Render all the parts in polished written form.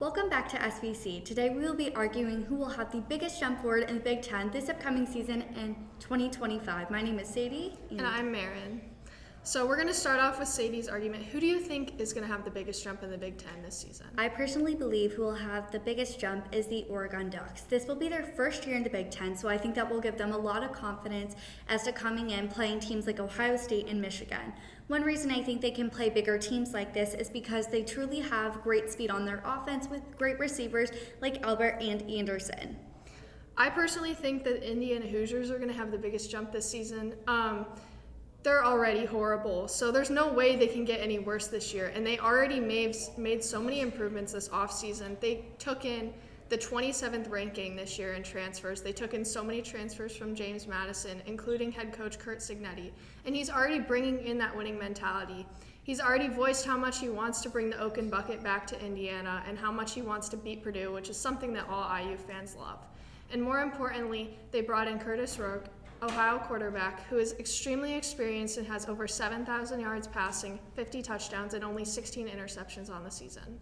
Welcome back to SVC. Today we will be arguing who will have the biggest jump forward in the Big Ten this upcoming season in 2025. My name is Sadie. And I'm Marin. So we're going to start off with Sadie's argument. Who do you think is going to have the biggest jump in the Big Ten this season? I personally believe who will have the biggest jump is the Oregon Ducks. This will be their first year in the Big Ten, so I think that will give them a lot of confidence as to coming in playing teams like Ohio State and Michigan. One reason I think they can play bigger teams like this is because they truly have great speed on their offense with great receivers like Albert and Anderson. I personally think that Indiana Hoosiers are going to have the biggest jump this season. They're already horrible, so there's no way they can get any worse this year. And they already made so many improvements this offseason. They took in the 27th ranking this year in transfers. They took in so many transfers from James Madison, including head coach Curt Cignetti. And he's already bringing in that winning mentality. He's already voiced how much he wants to bring the Oaken Bucket back to Indiana and how much he wants to beat Purdue, which is something that all IU fans love. And more importantly, they brought in Curtis Rourke, Ohio quarterback, who is extremely experienced and has over 7,000 yards passing, 50 touchdowns, and only 16 interceptions on the season.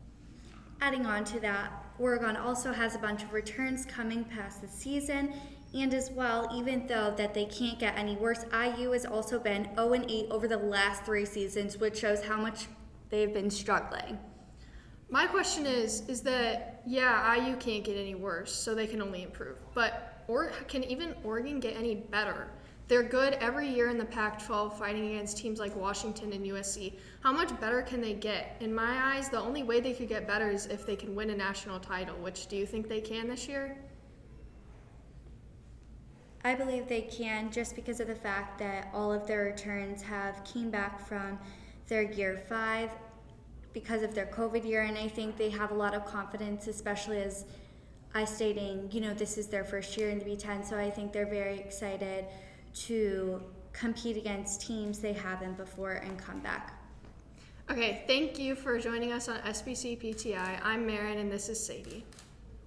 Adding on to that, Oregon also has a bunch of returns coming past the season, and as well, even though that they can't get any worse, IU has also been 0-8 over the last 3 seasons, which shows how much they've been struggling. My question is that, IU can't get any worse, so they can only improve. But can even Oregon get any better? They're good every year in the Pac-12 fighting against teams like Washington and USC. How much better can they get? In my eyes, the only way they could get better is if they can win a national title, which do you think they can this year? I believe they can just because of the fact that all of their returns have came back from their year 5 because of their COVID year, and I think they have a lot of confidence, especially as I stating, this is their first year in the Big Ten, so I think they're very excited to compete against teams they haven't before and come back. Okay, thank you for joining us on SBC PTI. I'm Marin and this is Sadie.